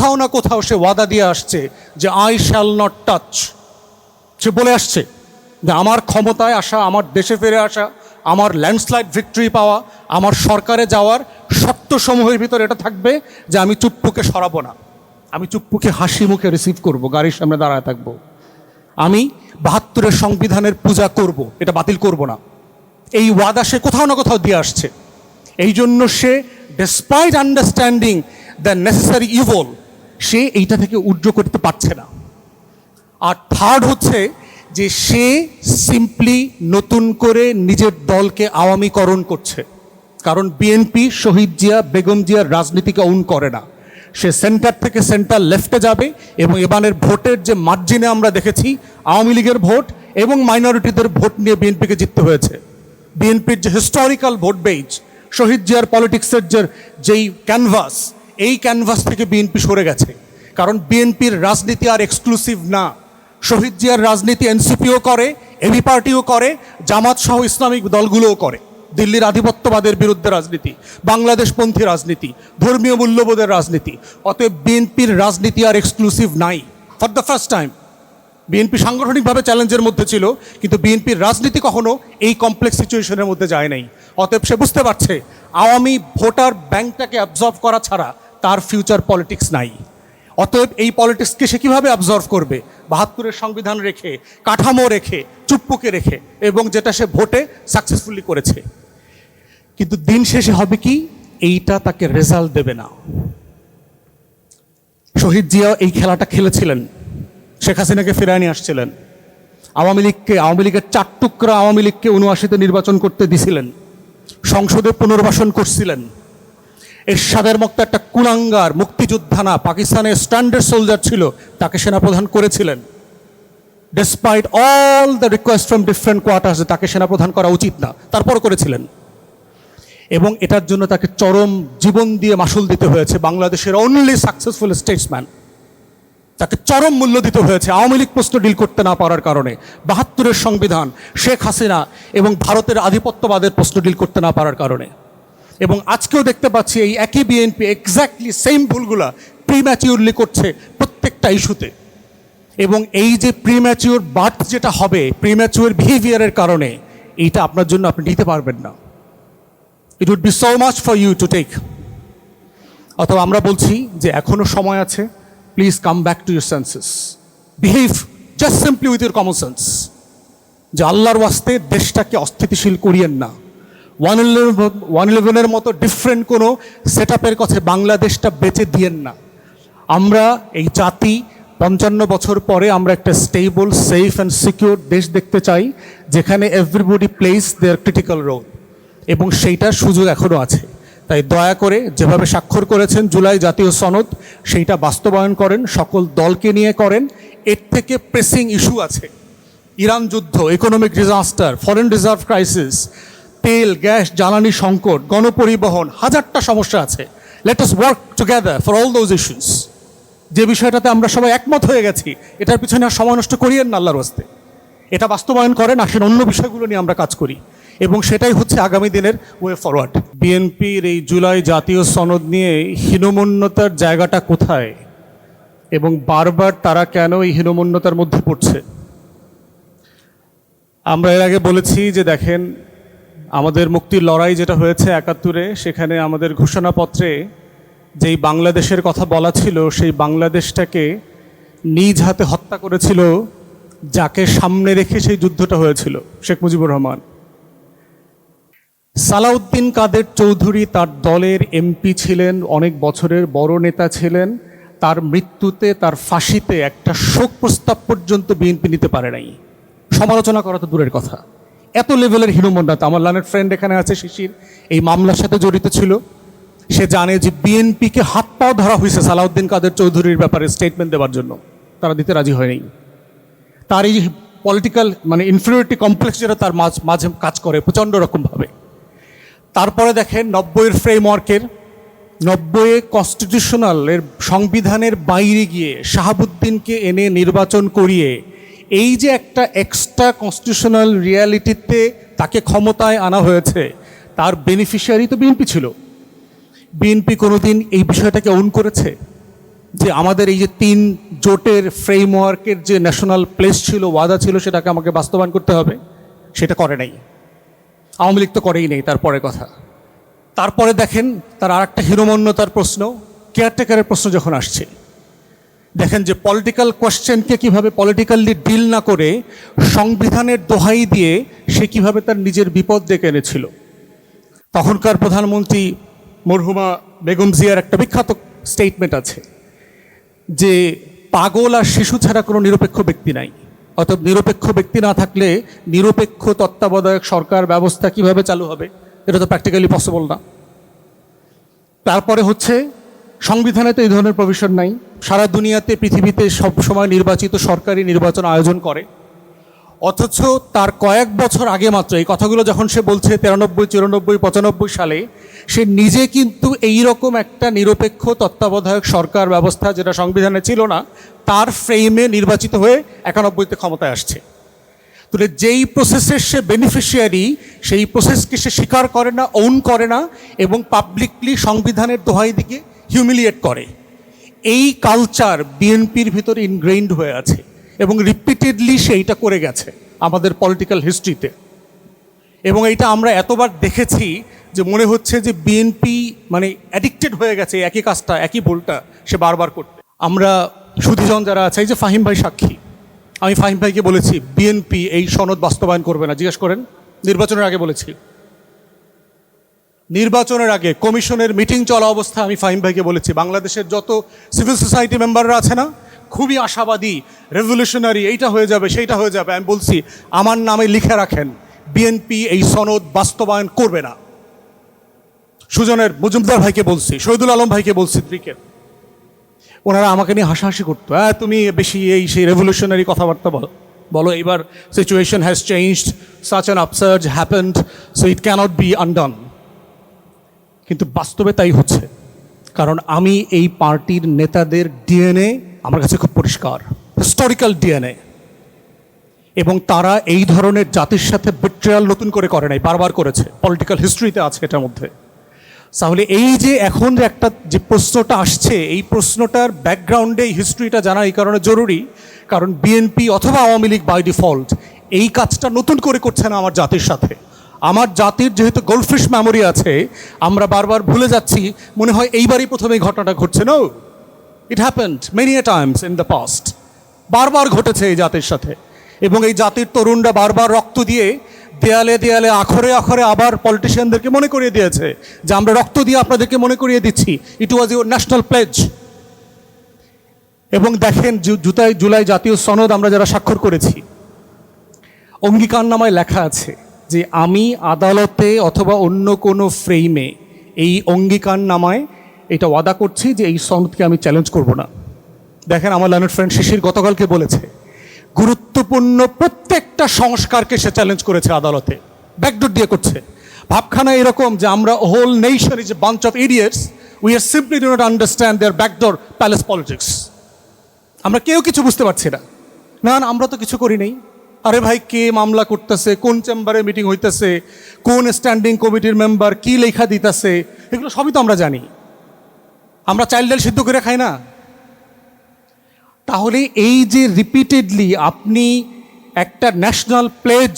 কোথাও না কোথাও সে ওয়াদা দিয়ে আসছে যে আই শ্যাল নট টাচ। সে বলে আসছে যে আমার ক্ষমতায় আসা, আমার দেশে ফিরে আসা, আমার ল্যান্ডস্লাইড ভিক্টরি পাওয়া, আমার সরকারে যাওয়ার শর্তসমূহের ভিতরে এটা থাকবে যে আমি চুপ্পুকে সরাবো না, আমি চুপ্পুকে হাসি মুখে রিসিভ করব, গাড়ির সামনে দাঁড়ায় থাকবো, আমি ৭২-এর সংবিধানের পূজা করব, এটা বাতিল করব না। এই ওয়াদা সে কোথাও না কোথাও দিয়ে আসছে। এই জন্য সে despite understanding the necessary evil, সে এইটা থেকে উজ্জ করতে পারছে না। আর থার্ড হচ্ছে যে সে সিম্পলি নতুন করে নিজের দলকে আওয়ামীকরণ করছে। কারণ বিএনপি শহীদ জিয়া, বেগম জিয়ার রাজনীতিকে অন করে না। সে সেন্টার থেকে সেন্টার লেফটে যাবে এবং এবারের ভোটের যে মার্জিনে আমরা দেখেছি আওয়ামী লীগের ভোট এবং মাইনরিটিদের ভোট নিয়ে বিএনপিকে জিততে হয়েছে। বিএনপির যে হিস্টোরিক্যাল ভোট বেজ, শহীদ জিয়ার পলিটিক্সের যেই ক্যানভাস, এই ক্যানভাস থেকে বিএনপি সরে গেছে। কারণ বিএনপির রাজনীতি আর এক্সক্লুসিভ না। শহীদ জিয়ার রাজনীতি এনসিপিও করে, এবি পার্টিও করে, জামাত সহ ইসলামিক দলগুলোও করে। দিল্লির আধিপত্যবাদের বিরুদ্ধে রাজনীতি, বাংলাদেশপন্থী রাজনীতি, ধর্মীয় মূল্যবোধের রাজনীতি। অতএব বিএনপির রাজনীতি আর এক্সক্লুসিভ নাই। For the first time BNP সাংগঠনিকভাবে চ্যালেঞ্জের মধ্যে ছিল, কিন্তু বিএনপির রাজনীতি কখনো এই কমপ্লেক্স সিচুয়েশনের মধ্যে যায় নাই। অতএব সে বুঝতে পারছে আওয়ামী ভোটার ব্যাংকটাকে অ্যাবজর্ভ করা ছাড়া তার ফিউচার পলিটিক্স নাই। অতএব এই পলিটিক্সকে সে কীভাবে অ্যাবজর্ভ করবে? ৭২-এর সংবিধান রেখে, কাঠামো রেখে, চুপ্পুকে রেখে, এবং যেটা সে ভোটে সাকসেসফুলি করেছে। কিন্তু দিন শেষে হবে কি, এইটা তাকে রেজাল্ট দেবে না। শহীদ জিয়া এই খেলাটা খেলেছিলেন, শেখ হাসিনাকে ফিরায় নিয়ে আসছিলেন, আওয়ামী লীগের ৪ টুকরা আওয়ামী লীগকে ৭৯-তে নির্বাচন করতে দিছিলেন, সংসদে পুনর্বাসন করছিলেন। এরশাদের মতো একটা কুলাঙ্গার মুক্তিযোদ্ধা না, পাকিস্তানের স্ট্যান্ডার্ড সোলজার ছিল, তাকে সেনাপ্রধান করেছিলেন। Despite all the request from different quarters তাকে সেনাপ্রধান করা উচিত না, তারপরও করেছিলেন। এবং এটার জন্য তাকে চরম জীবন দিয়ে মাসুল দিতে হয়েছে। বাংলাদেশের অনলি সাকসেসফুল স্টেটসম্যান, তাকে চরম মূল্য দিতে হয়েছে আওয়ামী লীগ প্রশ্ন ডিল করতে না পারার কারণে, ৭২-এর সংবিধান, শেখ হাসিনা এবং ভারতের আধিপত্যবাদের প্রশ্ন ডিল করতে না পারার কারণে। এবং আজকেও দেখতে পাচ্ছি এই একই বিএনপি এক্স্যাক্টলি সেম ভুলগুলা প্রিম্যাচিউরলি করছে প্রত্যেকটা ইস্যুতে। এবং এই যে প্রিম্যাচিউর বার্থ যেটা হবে প্রিম্যাচিউর বিহেভিয়ারের কারণে, এইটা আপনার জন্য আপনি নিতে পারবেন না। It would be so much for you to take. অথবা আমরা বলছি যে এখনো সময় আছে, please come back to your senses, behave just simply with your common sense. যে আল্লাহর ওয়াস্তে দেশটাকে অস্থিতিশীল করিয়েন না। 111-এর মতো ডিফারেন্ট কোনো সেট আপের কাছে বাংলাদেশটা বেঁচে দিয়েন না। আমরা এই জাতি 55 বছর পরে আমরা একটা স্টেবল, সেফ অ্যান্ড সিকিউর দেশ দেখতে চাই, যেখানে এভরিবডি প্লেস দেয়ার ক্রিটিক্যাল রোল, এবং সেইটার সুযোগ এখনও আছে। তাই দয়া করে যেভাবে স্বাক্ষর করেছেন জুলাই জাতীয় সনদ, সেইটা বাস্তবায়ন করেন, সকল দলকে নিয়ে করেন। এর থেকে প্রেসিং ইস্যু আছে, ইরান যুদ্ধ, economic disaster, foreign reserve crisis, তেল, গ্যাস, জ্বালানি সংকট, গণপরিবহন, হাজারটা সমস্যা আছে। Let us work together for all those issues. যে বিষয়টাতে আমরা সবাই একমত হয়ে গেছি, এটার পিছনে আর সময় নষ্ট করিয়েন না আল্লাহর ওয়াস্তে। এটা বাস্তবায়ন করেন, আসেন অন্য বিষয়গুলো নিয়ে আমরা কাজ করি, এবং সেটাই হচ্ছে আগামী দিনের ওয়ে ফরওয়ার্ড। বিএনপির এই জুলাই জাতীয় সনদ নিয়ে হীনমন্যতার জায়গাটা কোথায়, এবং বারবার তারা কেন এই হীনমন্যতার মধ্যে পড়ছে? আমরা এর আগে বলেছি যে দেখেন, আমাদের মুক্তির লড়াই যেটা হয়েছে ৭১-এ, সেখানে আমাদের ঘোষণাপত্রে যেই বাংলাদেশের কথা বলা ছিল, সেই বাংলাদেশটাকে নিজ হাতে হত্যা করেছিল যাকে সামনে রেখে সেই যুদ্ধটা হয়েছিল, শেখ মুজিবুর রহমান। সালাউদ্দিন কাদের চৌধুরী তার দলের এমপি ছিলেন, অনেক বছরের বড় নেতা ছিলেন। তার মৃত্যুতে, তার ফাঁসিতে একটা শোক প্রস্তাব পর্যন্ত বিএনপি নিতে পারে নাই। সমালোচনা করা তো দূরের কথা, এত লেভেলের হীনমন্যতা। আমার লানের ফ্রেন্ড এখানে আছে, শিশির, এই মামলার সাথে জড়িত ছিল। সে জানে যে বিএনপিকে হাত পাও ধরা হয়েছে সালাউদ্দিন কাদের চৌধুরীর ব্যাপারে স্টেটমেন্ট দেওয়ার জন্য, তারা দিতে রাজি হয়নি। তার এই পলিটিক্যাল ইনফিরিয়রিটি কমপ্লেক্স যেটা তার মাঝে কাজ করে প্রচণ্ড রকমভাবে। তারপরে দেখেন ৯০-এর ফ্রেমওয়ার্কের, ৯০-এ কনস্টিটিউশনালের সংবিধানের বাইরে গিয়ে শাহাবুদ্দিনকে এনে নির্বাচন করিয়ে এই যে একটা এক্সট্রা কনস্টিটিউশনাল রিয়ালিটিতে তাকে ক্ষমতায় আনা হয়েছে, তার বেনিফিশিয়ারি তো বিএনপি ছিল। বিএনপি কোনোদিন এই বিষয়টাকে অন করেছে? যে আমাদের এই যে 3 জোটের ফ্রেমওয়ার্কের যে ন্যাশনাল প্লেস ছিল, ওয়াদা ছিল, সেটাকে আমাকে বাস্তবায়ন করতে হবে, সেটা করে নাই। আওয়ামী লীগ তো করেই নেই, তারপরে কথা। তারপরে দেখেন তার আর একটা হীনমন্যতার প্রশ্ন, কেয়ারটেকারের প্রশ্ন যখন আসছে, দেখেন যে পলিটিক্যাল কোয়েশ্চেনকে কিভাবে পলিটিক্যালি ডিল না করে সংবিধানের দোহাই দিয়ে সে কিভাবে তার নিজের বিপদ ডেকে এনেছিল। তখনকার প্রধানমন্ত্রী মরহুমা বেগম জিয়ার একটা বিখ্যাত স্টেটমেন্ট আছে যে পাগল আর শিশু ছাড়া কোনো নিরপেক্ষ ব্যক্তি নাই। অর্থাৎ নিরপেক্ষ ব্যক্তি না থাকলে নিরপেক্ষ তত্ত্বাবধায়ক সরকার ব্যবস্থা কিভাবে চালু হবে, এটা তো প্র্যাকটিক্যালি পসিবল না। তারপরে হচ্ছে সংবিধানে তো এই ধরনের প্রভিশন নাই। সারা দুনিয়াতে পৃথিবীতে সব সময় নির্বাচিত সরকারি নির্বাচন আয়োজন করে, অথচ তার কয়েক বছর আগে মাত্র এই কথাগুলো যখন সে বলছে 93, 94, 95 সালে, সে নিজে কিন্তু এইরকম একটা নিরপেক্ষ তত্ত্বাবধায়ক সরকার ব্যবস্থা, যেটা সংবিধানে ছিল না, তার ফ্রেমে নির্বাচিত হয়ে 91-তে ক্ষমতায় আসছে। তাহলে যেই প্রসেসের সে বেনিফিশিয়ারি, সেই প্রসেসকে সে স্বীকার করে না, ওন করে না, এবং পাবলিকলি সংবিধানের দোহাই দিকে হিউমিলিয়েট করে। এই কালচার বিএনপির ভিতরে ইনগ্রেইন্ড হয়ে আছে এবং রিপিটেডলি সেইটা করে গেছে আমাদের পলিটিক্যাল হিস্ট্রিতে। এবং এইটা আমরা এতবার দেখেছি যে মনে হচ্ছে যে বিএনপি মানে অ্যাডিক্টেড হয়ে গেছে একই কাজটা, একই ভুলটা সে বারবার করতে। আমরা সুধীজন যারা আছে, এই যে ফাহিম ভাই সাক্ষী, আমি ফাহিম ভাইকে বলেছি বিএনপি এই সনদ বাস্তবায়ন করবে না। জিজ্ঞেস করেন, নির্বাচনের আগে বলেছি। নির্বাচনের আগে কমিশনের মিটিং চলা অবস্থায় আমি ফাহিম ভাইকে বলেছি, বাংলাদেশের যত সিভিল সোসাইটি মেম্বাররা আছে না, খুবই আশাবাদী, রেভলিউশনারি, এইটা হয়ে যাবে সেইটা হয়ে যাবে। আমি বলছি আমার নামে লিখে রাখেন, বিএনপি এই সনদ বাস্তবায়ন করবে না। সুজনের মজুমদার ভাইকে বলছি, শহীদুল আলম ভাইকে বলছি, ক্রিকেট, ওনারা আমাকে নিয়ে হাসাহাসি করতো, হ্যাঁ তুমি বেশি এই সেই রেভলিউশনারি কথাবার্তা বলো, এবার situation has changed, such an upsurge happened, so it cannot be undone. কিন্তু বাস্তবে তাই হচ্ছে, কারণ আমি এই পার্টির নেতাদের ডিএনএ আমার কাছে খুব পরিষ্কার, হিস্টোরিক্যাল ডিএনএ, এবং তারা এই ধরনের জাতির সাথে বিট্রেয়াল নতুন করে নাই, বারবার করেছে, পলিটিক্যাল হিস্ট্রিতে আছে এটার মধ্যে। তাহলে এই যে এখন যে একটা যে প্রশ্নটা আসছে, এই প্রশ্নটার ব্যাকগ্রাউন্ডে এই হিস্ট্রিটা জানা এই কারণে জরুরি, কারণ বিএনপি অথবা আওয়ামী লীগ বাই ডিফল্ট এই কাজটা নতুন করে করছে না আমার জাতির সাথে। আমার জাতির যেহেতু গোল্ডফিশ মেমোরি আছে, আমরা বারবার ভুলে যাচ্ছি, মনে হয় এইবারই প্রথমে এই ঘটনাটা ঘটছে। No, it happened many a times in the past, বারবার ঘটেছে এই জাতির সাথে। এবং এই জাতির তরুণরা বারবার রক্ত দিয়ে দেয়ালে দেয়ালে আখরে আখরে আবার পলিটিশিয়ানদেরকে মনে করিয়ে দিয়েছে যে আমরা রক্ত দিয়ে আপনাদেরকে মনে করিয়ে দিচ্ছি, ইট ওয়াজ ইউর ন্যাশনাল প্লেজ। এবং দেখেন জুলাই জাতীয় সনদ আমরা যারা স্বাক্ষর করেছি, অঙ্গীকারনামায় লেখা আছে যে আমি আদালতে অথবা অন্য কোনো ফ্রেমে এই অঙ্গীকারনামায় এটা ওয়াদা করছি যে এই সনদকে আমি চ্যালেঞ্জ করব না। দেখেন আমার লার্নার ফ্রেন্ড শিশির গতকালকে বলেছে, গুরুত্বপূর্ণ প্রত্যেকটা সংস্কারকে সে চ্যালেঞ্জ করেছে আদালতে, ব্যাকডোর দিয়ে করছে। ভাবখানা এরকম যে আমরা whole nation is a bunch of idiots, we are simply do not understand their backdoor palace politics. আমরা কেউ কিছু বুঝতে পারছি না। না আমরা তো কিছু করি নাই। আরে ভাই, কে মামলা করতেছে, কোন চেম্বারে মিটিং হইতেছে, কোন স্ট্যান্ডিং কমিটির মেম্বার কি লেখা দিতেছে, এগুলো সবই তো আমরা জানি। আমরা চাইল্ড ডাল সিদ্ধ করে খাই না? তাহলে এই যে রিপিটেডলি আপনি একটা ন্যাশনাল প্লেজ